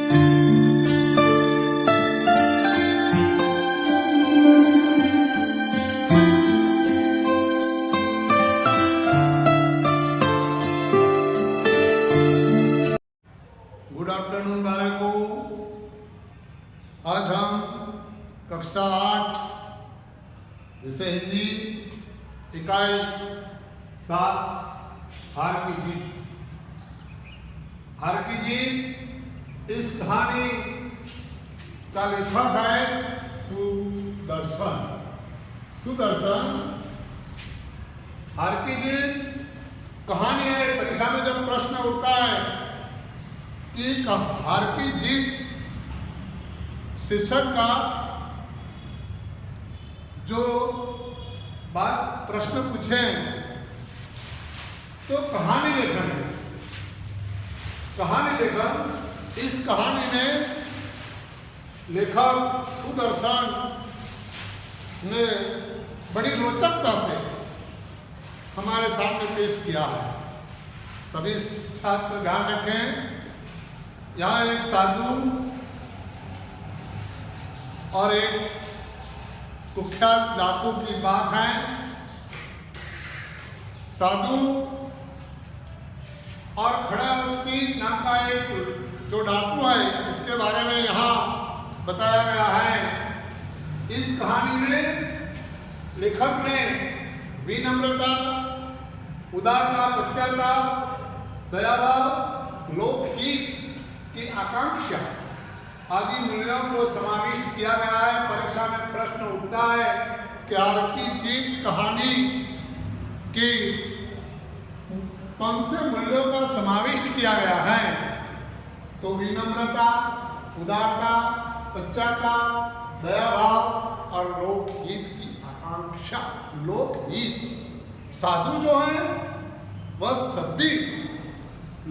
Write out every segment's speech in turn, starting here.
Good afternoon बालकों, आज हम कक्षा 8 विषय हिंदी इकाई 7 हार की जीत। हार की जीत इस कहानी का लेखक है सुदर्शन। हार की जीत कहानी है। परीक्षा में जब प्रश्न उठता है कि हार की जीत शीर्षक का जो बात प्रश्न पूछे तो कहानी लेखक इस कहानी में लेखक सुदर्शन ने बड़ी रोचकता से हमारे सामने पेश किया है। सभी छात्र ध्यान रखें, यहाँ एक साधु और एक कुख्यात डाकू की बात है। साधु और खड़ासी नाम का एक जो डाकू है, इसके बारे में यहाँ बताया गया है। इस कहानी में लेखक ने विनम्रता, उदारता, पश्चाताप, दयाभाव, लोकहित की आकांक्षा आदि मूल्यों को समाविष्ट किया गया है। परीक्षा में प्रश्न उठता है कि हार की जीत कहानी की कौन से मूल्यों का समाविष्ट किया गया है? तो विनम्रता, उदारता, पश्चाताप, दयाभाव और लोकहित की आकांक्षा। लोकहित, साधु जो है वह सभी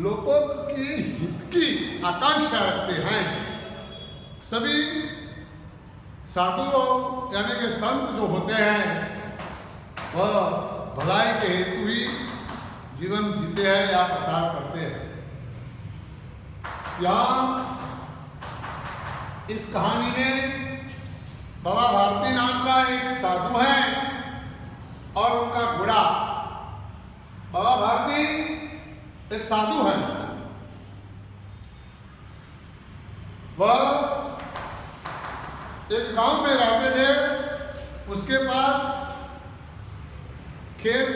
लोगों की हित की आकांक्षा रखते हैं। सभी साधु यानी कि संत जो होते हैं वह भलाई के हेतु ही जीवन जीते हैं या प्रसार करते हैं। यहाँ इस कहानी में बाबा भारती नाम का एक साधु है और उनका घोड़ा। बाबा भारती एक साधु है, वह एक गांव में रहते थे। उसके पास खेत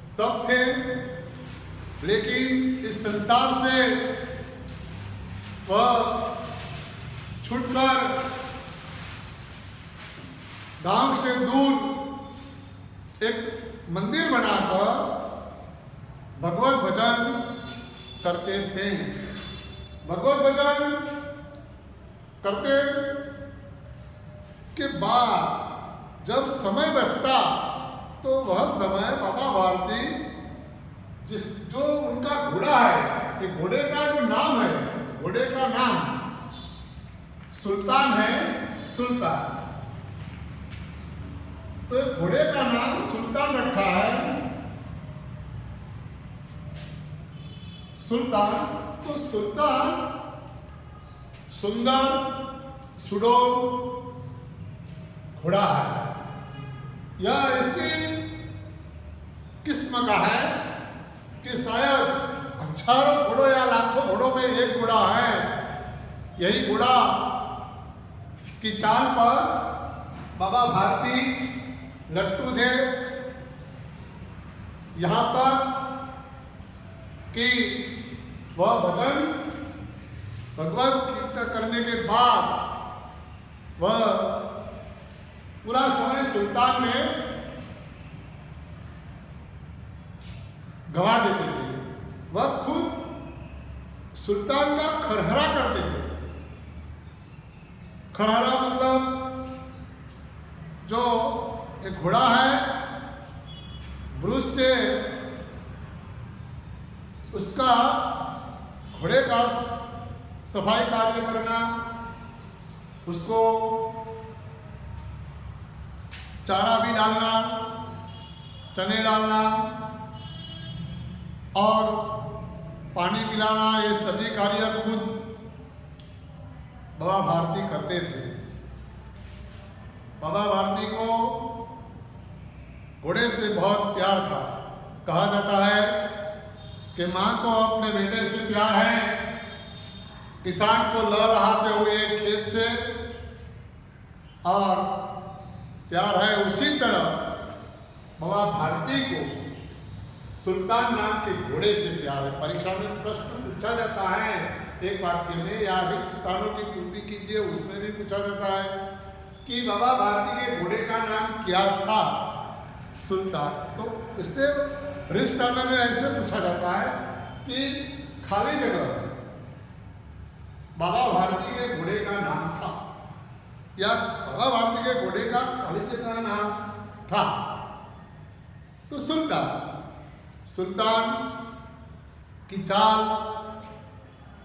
सब थे, लेकिन इस संसार से वह छूटकर गांव से दूर एक मंदिर बनाकर भगवत भजन करते थे। भगवत भजन करते के बाद जब समय बचता तो वह समय बाबा भारती जो उनका घोड़ा है, कि घोड़े का जो नाम है, घोड़े का नाम सुल्तान है। सुल्तान, तो घोड़े का नाम सुल्तान रखा है। सुल्तान, तो सुल्तान सुंदर सुडौल घोड़ा है। यह ऐसी किस्म का है कि शायद हजारों घोड़ों या लाखों घोड़ों में एक घोड़ा है। यही घोड़ा की चाल पर बाबा भारती लट्टू थे। यहाँ तक कि वह भजन भगवत कीर्तन करने के बाद वह पूरा समय सुल्तान में गवा देते थे। वह खुद सुल्तान का खरहरा करते थे। खरहरा मतलब जो एक घोड़ा है, ब्रूस से उसका घोड़े का सफाई कार्य करना, उसको चारा भी डालना, चने डालना और पानी पिलाना, ये सभी कार्य खुद बाबा भारती करते थे। बाबा भारती को घोड़े से बहुत प्यार था। कहा जाता है कि माँ को अपने बेटे से प्यार है, किसान को लहलहाते हुए खेत से, और प्यार है उसी तरह बाबा भारती को सुल्तान नाम के घोड़े से प्यार है। परीक्षा में प्रश्न पूछा जाता है एक वाक्य में, या रिक्त स्थानों की पूर्ति कीजिए, उसमें भी पूछा जाता है कि बाबा भारती के घोड़े का नाम क्या था? सुल्तान। तो इससे रिक्त स्थानों में ऐसे पूछा जाता है कि खाली जगह बाबा भारती के घोड़े का नाम था, या बाबा भारती के घोड़े का खाली जगह नाम था। तो सुल्तान की चाल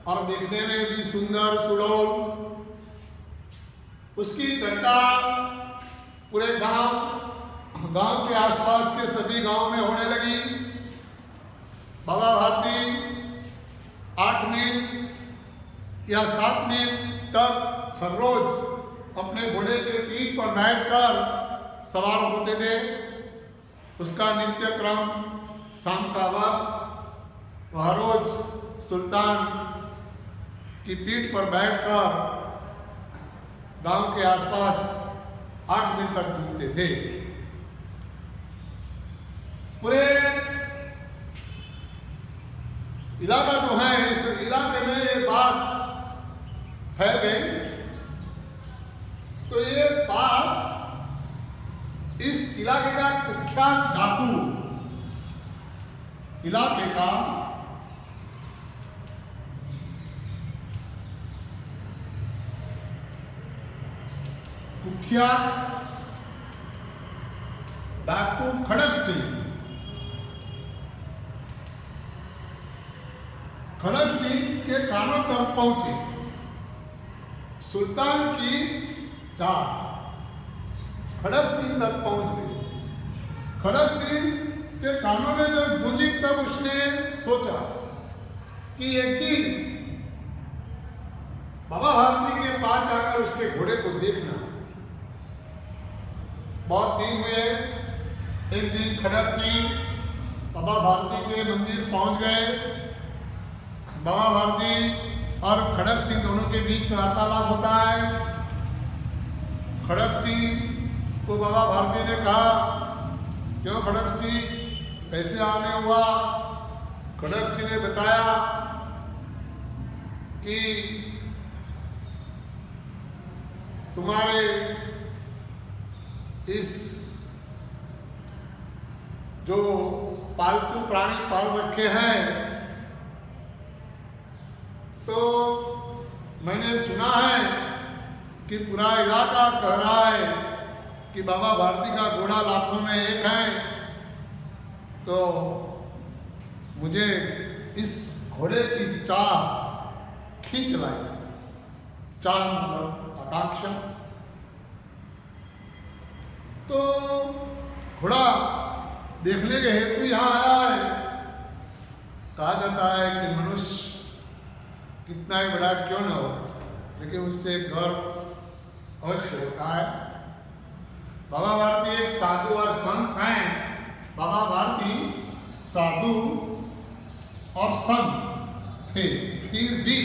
और देखने में भी सुंदर सुडौल, उसकी चर्चा पूरे गांव के आसपास के सभी गांव में होने लगी। बाबा भारती 8 मील या 7 मील तक हर रोज अपने घोड़े के पीठ पर बैठकर सवार होते थे। उसका नित्य क्रम शाम का वक्त वह रोज सुल्तान की पीठ पर बैठकर गांव के आसपास 8 मील तक घूमते थे। पूरे इलाका जो है, इस इलाके में ये बात फैल गई। तो ये बात इस इलाके का कुख्यात डाकू, इलाके का कुख्यात डाकू खड़क सिंह के कानों तक पहुंचे। सुल्तान की चाल खड़क सिंह तक पहुंच गई। खड़क सिंह के कानों में जब गूंजी तब उसने सोचा कि एक दिन बाबा भारती के पास जाकर उसके घोड़े को देखना। बहुत दिन हुए। एक दिन खड़क सिंह बाबा भारती के मंदिर पहुंच गए। बाबा भारती और खड़क सिंह दोनों के बीच वार्तालाप होता है। खड़क सिंह को बाबा भारती ने कहा, क्यों खड़क सिंह, कैसे आने हुआ? खड़क सिंह ने बताया कि तुम्हारे इस जो पालतू प्राणी पाल रखे हैं, तो मैंने सुना है कि पूरा इलाका कह रहा है कि बाबा भारती का घोड़ा लाखों में एक है। तो मुझे इस घोड़े की चाल खींच लाई। चाल मतलब आकांक्षा। तो घोड़ा देखने के हेतु यहाँ आया है। कहा जाता है कि मनुष्य कितना ही बड़ा क्यों न हो, लेकिन उससे गर्व अवश्य होता है। बाबा भारती एक साधु और संत हैं। बाबा भारती साधु और संत थे, फिर भी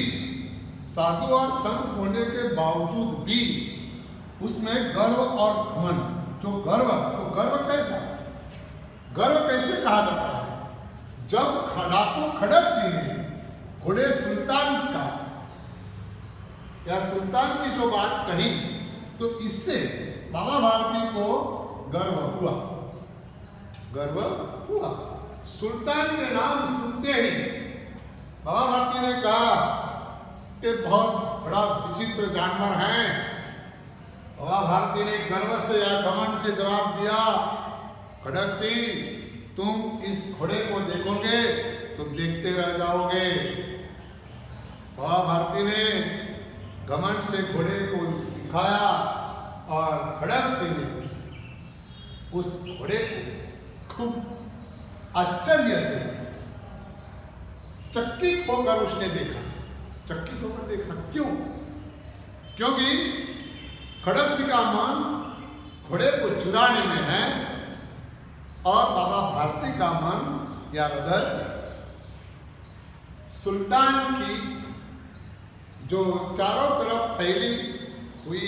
साधु और संत होने के बावजूद भी उसमें गर्व और घमंड, जो गर्व, तो गर्व कैसे कहा जाता है? जब डाकू खड़क सिंह ने घोड़े सुल्तान का या सुल्तान की जो बात कही, तो इससे बाबा भारती को गर्व हुआ। सुल्तान के नाम सुनते ही बाबा भारती ने कहा कि बहुत बड़ा विचित्र जानवर है। बाबा भारती ने गर्व से या घमंड से जवाब दिया, खड़क सिंह, तुम इस घोड़े को देखोगे तो देखते रह जाओगे। बाबा भारती ने घमंड से घोड़े को दिखाया और खड़क सिंह ने उस घोड़े को खूब आश्चर्य से चकित होकर उसने देखा। क्यों? क्योंकि खड़गसिंह का मन घोड़े को चुराने में है और बाबा भारती का मन या हृदय सुल्तान की जो चारों तरफ फैली हुई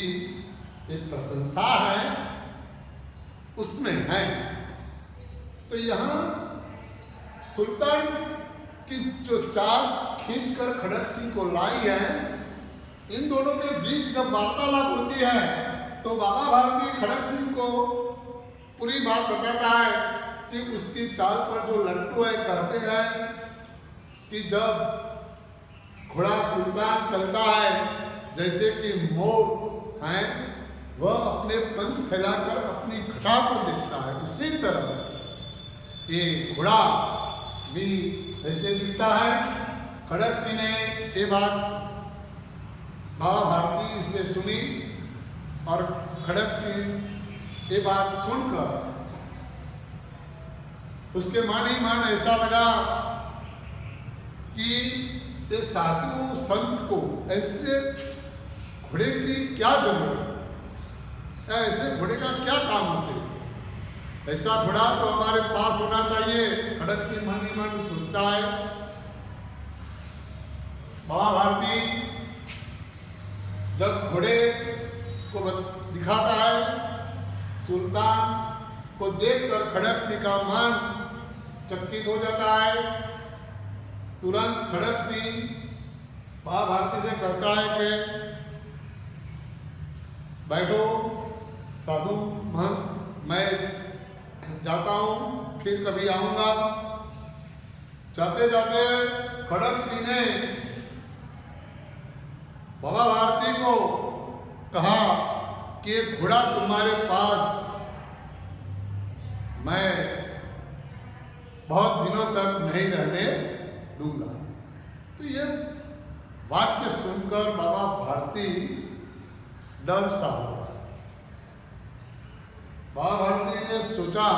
एक प्रशंसा है उसमें है। तो यहाँ सुल्तान की जो चाल खींचकर खड़गसिंह को लाई है, इन दोनों के बीच जब वार्तालाप होती है तो बाबा भारती खड़गसिंह को पूरी बात बताता है कि उसकी चाल पर जो लट्टू है कहते हैं कि जब घोड़ा सुल्तान चलता है जैसे कि मोर है वह अपने पंख फैलाकर अपनी घटा को देखता है, उसी तरह ये घोड़ा भी ऐसे दिखता है। खड़गसिंह ने ये बात बाबा भारती से सुनी और खड़गसिंह ये बात सुनकर उसके मन ही मन ऐसा लगा कि ये साधु संत को ऐसे घोड़े की क्या जरूरत, ऐसे घोड़े का क्या काम से, ऐसा घोड़ा तो हमारे पास होना चाहिए। खड़गसिंह मन ही मन सोचता है। बाबा भारती जब घोड़े को दिखाता है सुल्तान को देखकर खड़गसिंह का मन चकित हो जाता है। तुरंत खड़गसिंह बाबा भारती से कहता है कि बैठो साधु महंत, मैं जाता हूँ, फिर कभी आऊँगा। जाते जाते खड़गसिंह ने बाबा भारती को कहा कि घोड़ा तुम्हारे पास मैं बहुत दिनों तक नहीं रहने दूंगा। तो ये वाक्य सुनकर बाबा भारती डर सा हुआ। बाबा भारती ने सोचा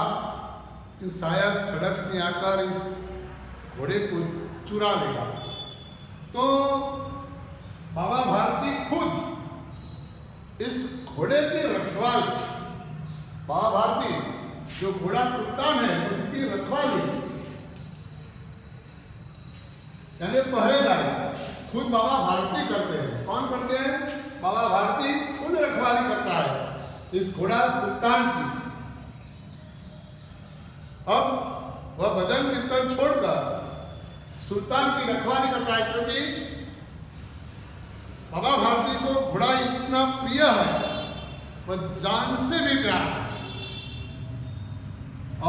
कि शायद खड़गसिंह आकर इस घोड़े को चुरा लेगा। तो बाबा भारती खुद इस घोड़े के रखवाली, बाबा भारती जो घोड़ा सुल्तान है उसकी रखवाली यानी पहरेदारी खुद बाबा भारती करते हैं। कौन करते हैं? बाबा भारती खुद रखवाली करता है इस घोड़ा सुल्तान की। अब वह भजन कीर्तन छोड़कर सुल्तान की रखवाली करता है, क्योंकि बाबा भारती को घोड़ा इतना प्रिय है, वह जान से भी प्यार है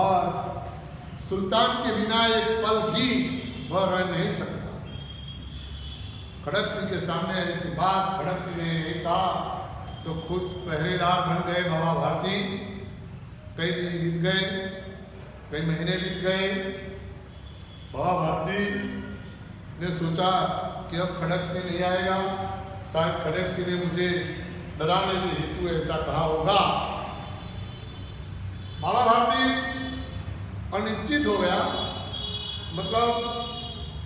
और सुल्तान के बिना एक पल भी वह रह नहीं सकता। खड़गसिंह के सामने ऐसी बात खड़गसिंह ने कहा तो खुद पहरेदार बन गए बाबा भारती। कई दिन बीत गए, कई महीने बीत गए। बाबा भारती ने सोचा कि अब खड़गसिंह नहीं आएगा, शायद खड़गसिंह ने मुझे डराने के हेतु ऐसा कहा होगा। बाबा भारती अनिश्चित हो गया, मतलब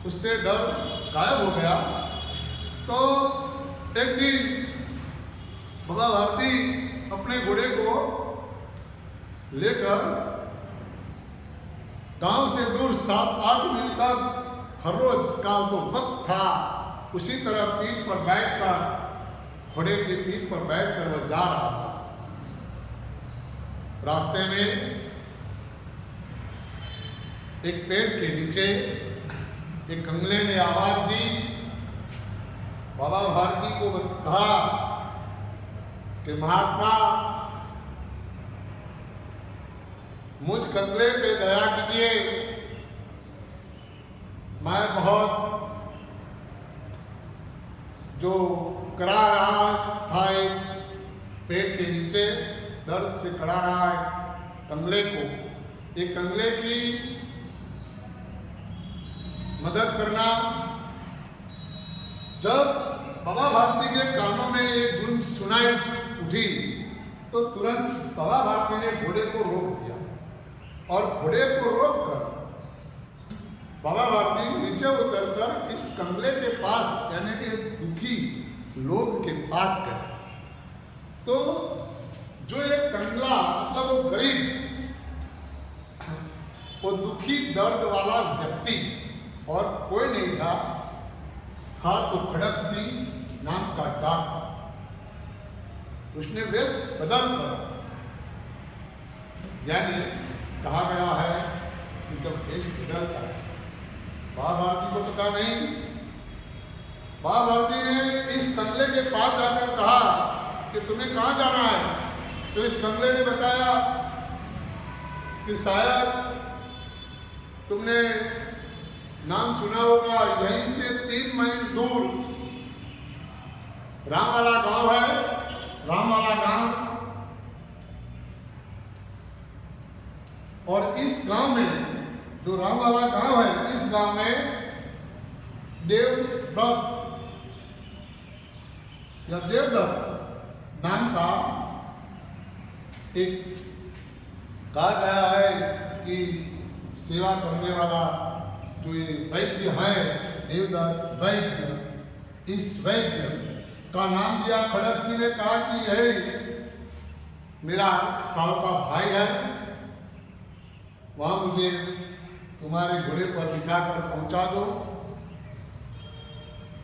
उससे डर गायब हो गया। तो एक दिन बाबा भारती अपने घोड़े को लेकर गांव से दूर 7-8 मील तक हर रोज का जो वक्त था उसी तरह पीठ पर बैठकर घोड़े की पीठ पर बैठकर वह जा रहा था। रास्ते में एक पेड़ के नीचे एक कंगले ने आवाज दी। बाबा भारती को कहा कि महात्मा मुझ कंगले पे दया कीजिए, मैं बहुत जो करा रहा था एक पेड़ के नीचे दर्द से करा रहा है कंगले को, एक कंगले की मदद करना। जब बाबा भारती के कानों में एक गूंज सुनाई उठी तो तुरंत बाबा भारती ने घोड़े को रोक दिया और घोड़े को रोककर बाबा भारती नीचे उतरकर इस कंगले के पास यानी कि दुखी लोग के पास गए तो जो एक कंगला मतलब वो गरीब, वो दुखी दर्द वाला व्यक्ति और कोई नहीं था तो खड़क सिंह नाम का डॉक्टर। उसने वेश बदल कर, यानी कहा गया है कि जब वेश बदलता है, महाभारती को पता नहीं, महाभारती ने इस कंगले के पास जाकर कहा कि तुम्हें कहाँ जाना है। तो इस कंगले ने बताया कि शायद तुमने नाम सुना होगा, यहीं से 3 मील दूर राम वाला गांव है, राम वाला गांव, और इस गांव में जो राम वाला गांव है, इस गांव में देवव्रत या देवदत्त नाम का एक कहा गया है कि सेवा करने वाला जो ये वैद्य है, देवदत्त वैद्य, इस वैद्य का नाम दिया। खड़क सिंह ने कहा कि यही मेरा सावका भाई है, वहां मुझे तुम्हारे घोड़े पर बिठाकर पहुंचा दो।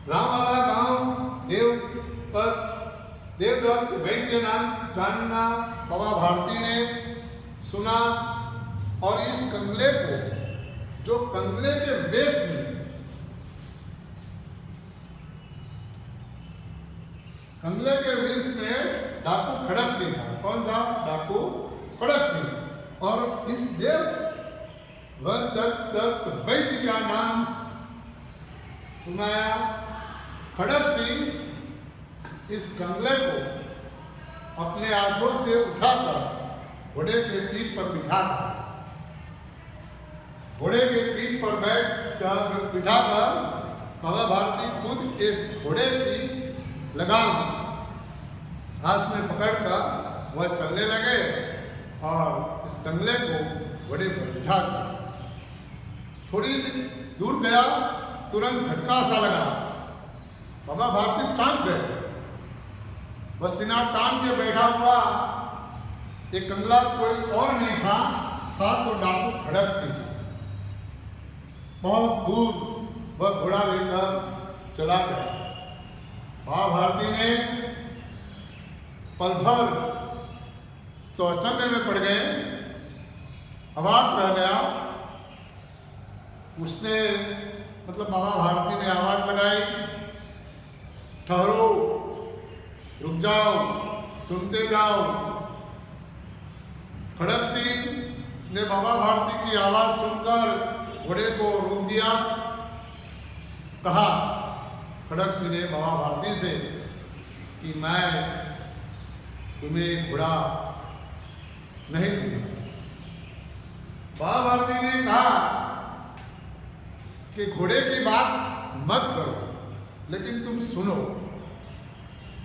राम वाला गांव देवदत्त वैद्य नाम जानना बाबा भारती ने सुना और इस कंगले को, जो कंगले के वेश में, कंगले के वेश में डाकू खड़क सिंह था। कौन था? डाकू खड़क सिंह। और इस देवदत्त वैद्य का नाम सुनाया। खड़क सिंह इस कंगले को अपने हाथों से उठाकर घोड़े के पीठ पर बिठाकर, घोड़े के पीठ पर बिठाकर बाबा भारती खुद इस घोड़े की लगाम हाथ में पकड़कर वह चलने लगे और इस कंगले को घोड़े पर बिठा दिया। थोड़ी दूर गया, तुरंत झटका सा लगा, बाबा भारती चांद गए। बस सिनार तान के बैठा हुआ एक कंगला कोई और नहीं था तो डाकू खड़क सिंह। बहुत दूर वह घोड़ा लेकर चला गया। महाभारती ने पल भर तो अचंभे में पड़ गए, अवाक रह गया। उसने मतलब महाभारती ने आवाज लगाई, ठहरो, रुक जाओ, सुनते जाओ। खड़क सिंह ने बाबा भारती की आवाज सुनकर घोड़े को रोक दिया। कहा खड़क सिंह ने बाबा भारती से कि मैं तुम्हें घोड़ा नहीं दूंगा। बाबा भारती ने कहा कि घोड़े की बात मत करो, लेकिन तुम सुनो।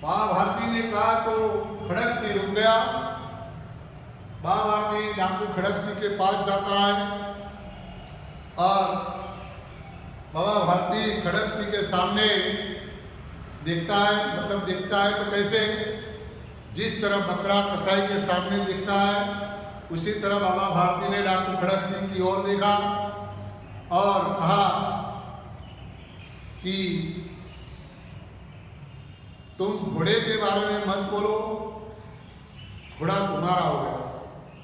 बाबा भारती ने कहा तो खड़क सिंह रुक गया। बाबा भारती डाकू खड़क सिंह के पास जाता है और बाबा भारती खड़क सिंह के सामने देखता है, मतलब देखता है तो कैसे, जिस तरह बकरा कसाई के सामने दिखता है उसी तरह बाबा भारती ने डाकू खड़क सिंह की ओर देखा और कहा कि तुम घोड़े के बारे में मत बोलो, घोड़ा तुम्हारा हो गया,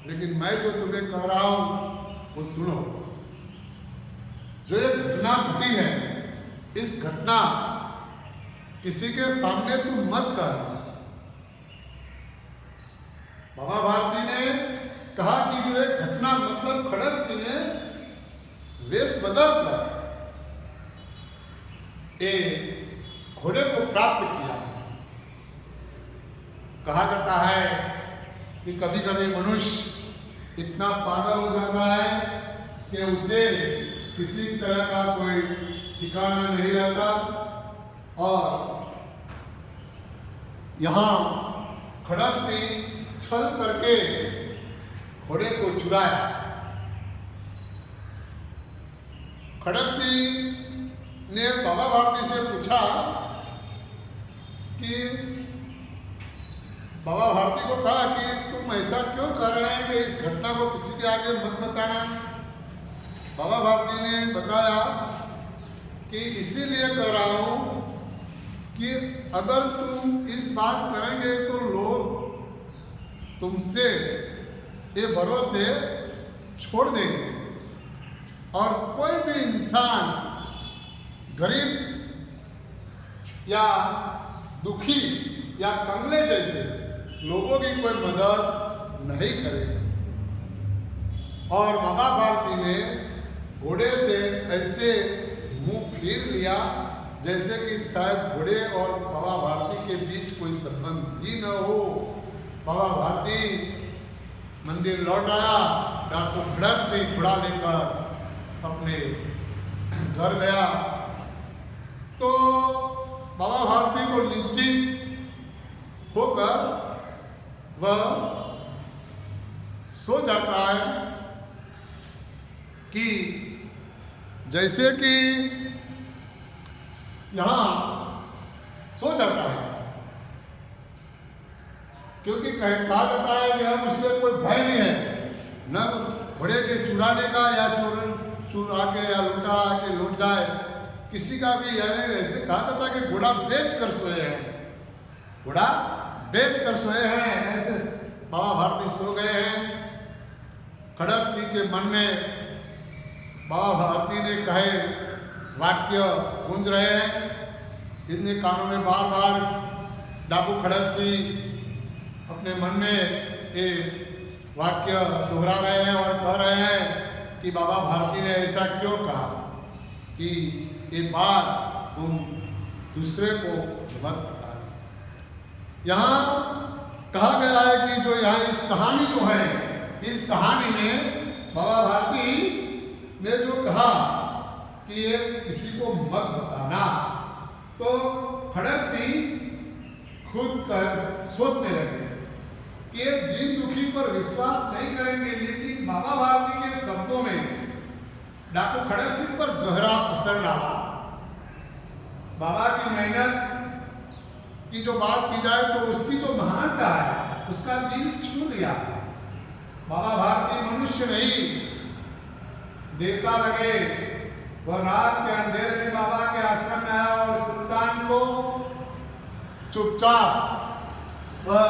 लेकिन मैं जो तुम्हें कह रहा हूं वो सुनो। जो ये घटना घटी है, इस घटना किसी के सामने तुम मत करना। बाबा भारती ने कहा कि जो एक घटना मतलब खड़क सिंह ने वेश बदल कर घोड़े को प्राप्त किया। कहा जाता है कि कभी कभी मनुष्य इतना पागल हो जाता है कि उसे किसी तरह का कोई ठिकाना नहीं रहता। और यहाँ खड़क सिंह छल करके घोड़े को चुराया। खड़क सिंह ने बाबा भारती से पूछा कि कि बाबा भारती को कहा कि तुम ऐसा क्यों कर रहे हैं कि इस घटना को किसी के आगे मत बताना। बाबा भारती ने बताया कि इसीलिए कर रहा हूँ कि अगर तुम इस बात करेंगे तो लोग तुमसे ये भरोसे छोड़ देंगे और कोई भी इंसान गरीब या दुखी या कंगले जैसे लोगों की कोई मदद नहीं करेगा। और बाबा भारती ने घोड़े से ऐसे मुंह फेर लिया जैसे कि शायद घोड़े और बाबा भारती के बीच कोई संबंध ही न हो। बाबा भारती मंदिर लौट आया, डाकू खड़क से घोड़ा लेकर अपने घर गया तो बाबा भारती को निश्चित होकर वह सो जाता है कि जैसे कि यहाँ सो जाता है, क्योंकि कहा जाता है कि अब उससे कोई भय नहीं है, न घोड़े के चुराने का या चुरा के या लुटा के लुट जाए किसी का भी। यानी ऐसे कहा जाता है कि घोड़ा बेच कर सोए हैं, घोड़ा बेच कर सोए हैं, ऐसे बाबा भारती सो गए हैं। खड़क सिंह के मन में बाबा भारती ने कहे वाक्य गूंज रहे हैं, इतने कानों में बार बार डाकू खड़क सिंह अपने मन में ये वाक्य दोहरा रहे हैं और कह रहे हैं कि बाबा भारती ने ऐसा क्यों कहा कि ये बात तुम दूसरे को मत बताना। यहाँ कहा गया है कि जो यहाँ इस कहानी जो है, इस कहानी में बाबा भारती ने जो कहा कि ये किसी को मत बताना, तो खड़क सिंह खुद कर सोचने लगे कि ये दीन दुखी पर विश्वास नहीं करेंगे। लेकिन बाबा भारती के शब्दों में डाकू खड़क सिंह पर गहरा असर डाला। बाबा की मेहनत की जो बात की जाए तो उसकी जो महानता है उसका दिल छू लिया। बाबा भारती मनुष्य नहीं देवता लगे। वह रात के अंधेरे में बाबा के आश्रम में आया और सुल्तान को चुपचाप वह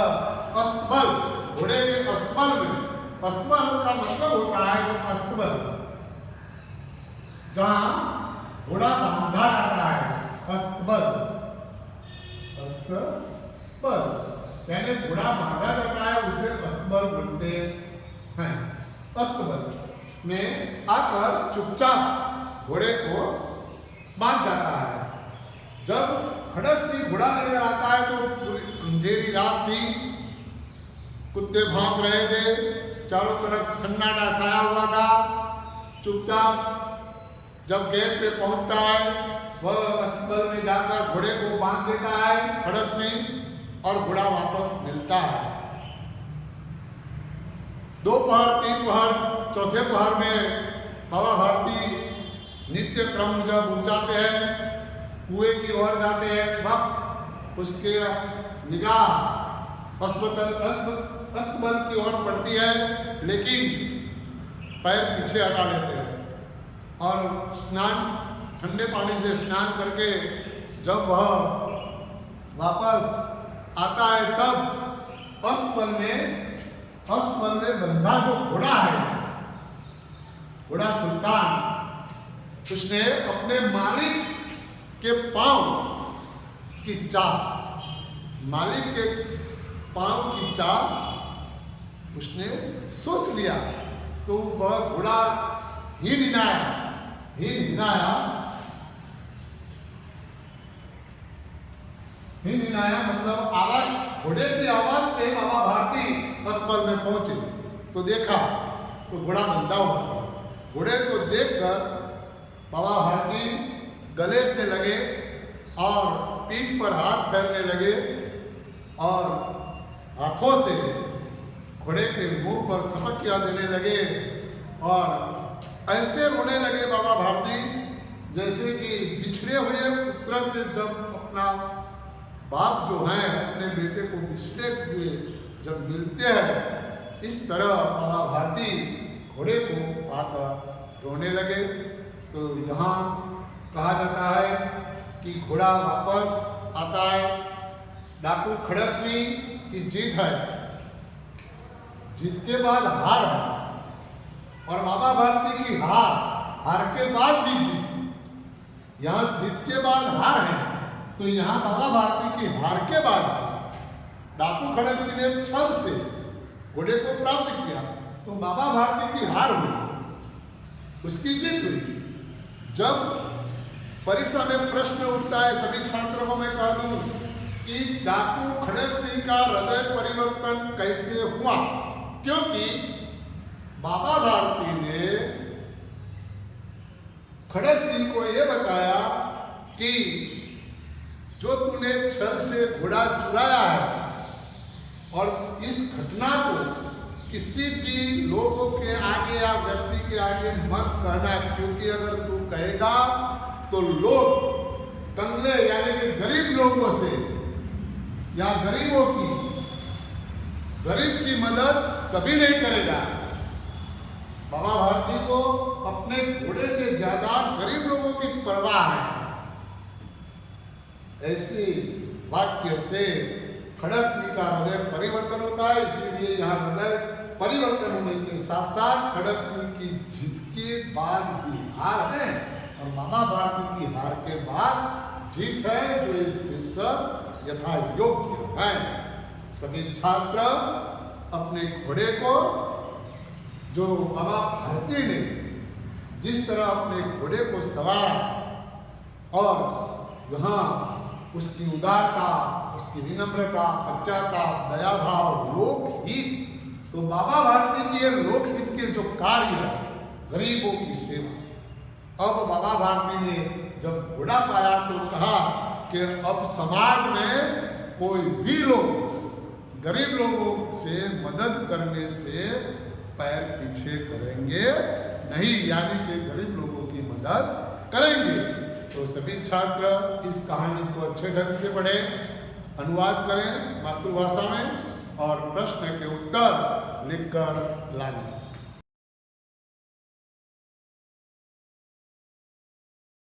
अस्तबल, घोड़े के अस्तबल में, अस्तबल का मतलब होता है अस्तबल जहां घोड़ा बांधा जाता है, अस्तबल, अस्तबल यानी घोड़ा बांधा जाता है, उसे अस्तबल बोलते हैं। अस्तबल में आकर चुपचाप घोड़े को बांध जाता है। जब खड़क सिंह घोड़ा लेकर आता है तो पूरी अंधेरी रात थी, कुत्ते भौंक रहे थे, चारों तरफ सन्नाटा छाया हुआ था। चुपचाप जब गेट पे पहुंचता है वह अस्तबल में जाकर घोड़े को बांध देता है खड़क सिंह और घोड़ा वापस मिलता है। दोपहर, तीन पहर, चौथे पहर में बाबा भारती नित्य क्रम मुजब उठ जाते हैं, कुएं की ओर जाते हैं। वक्त उसके निगाह अस्तबल की ओर पड़ती है, लेकिन पैर पीछे हटा लेते हैं और स्नान, ठंडे पानी से स्नान करके जब वह वापस आता है तब अस्तबल में बंधा जो घोड़ा है, घोड़ा सुल्तान, उसने अपने मालिक के पांव की चाल, मालिक के पांव की चाल उसने सोच लिया। तो वह घोड़ा ही निनाया मतलब आवाज, घोड़े की आवाज से बाबा भारती अस्तबल में पहुंचे तो देखा तो घोड़ा बंधा हुआ था। घोड़े को देखकर बाबा भारती गले से लगे और पीठ पर हाथ फेरने लगे और हाथों से घोड़े के मुंह पर थपकियां देने लगे और ऐसे रोने लगे बाबा भारती जैसे कि बिछड़े हुए पुत्र से जब अपना बाप जो हैं अपने बेटे को बिछड़े हुए जब मिलते हैं, इस तरह बाबा भारती घोड़े को पाकर रोने लगे। तो यहाँ कहा जाता है कि घोड़ा वापस आता है। डाकू खड़क सिंह की जीत है, जीत के बाद हार है, और बाबा भारती की हार के बाद भी जीत। यहाँ जीत के बाद हार है, तो यहाँ बाबा भारती की हार के बाद जीत। डाकू खड़क सिंह ने छल से घोड़े को प्राप्त किया, तो बाबा भारती की हार हुई, उसकी जीत हुई। जब परीक्षा में प्रश्न उठता है, सभी छात्रों को मैं कह दूं कि डाकू खड़क सिंह का हृदय परिवर्तन कैसे हुआ, क्योंकि बाबा भारती ने खड़क सिंह को यह बताया कि जो तूने छल से घोड़ा चुराया है, और इस घटना को किसी भी लोगों के आगे या व्यक्ति के आगे मत कहना, क्योंकि अगर तू कहेगा तो लोग कंगले यानी कि गरीब लोगों से या गरीब की मदद कभी नहीं करेगा। बाबा भारती को अपने घोड़े से ज्यादा गरीब लोगों की परवाह है। ऐसे वाक्य से खड़क सिंह का हृदय परिवर्तन होता है। इसीलिए यहाँ हृदय परिवर्तन होने के साथ साथ खड़क सिंह की जीत के बाद भी हार है, और बाबा भारती की हार के बाद जीत है, जो इस शीर्षक यथा योग्य है। सभी छात्र अपने घोड़े को, जो बाबा भारती ने जिस तरह अपने घोड़े को सवारा, और यहाँ उसकी उदारता, उसकी विनम्रता, पश्चाताप, दया भाव, लोकहित, तो बाबा भारती की ये लोकहित के जो कार्य, गरीबों की सेवा। अब बाबा भारती ने जब घोड़ा पाया तो कहा कि अब समाज में कोई भी लोग गरीब लोगों से मदद करने से पैर पीछे करेंगे नहीं, यानी कि गरीब लोगों की मदद करेंगे। तो सभी छात्र इस कहानी को अच्छे ढंग से पढ़ें, अनुवाद करें मातृभाषा में, और प्रश्न के उत्तर लिखकर लाएं।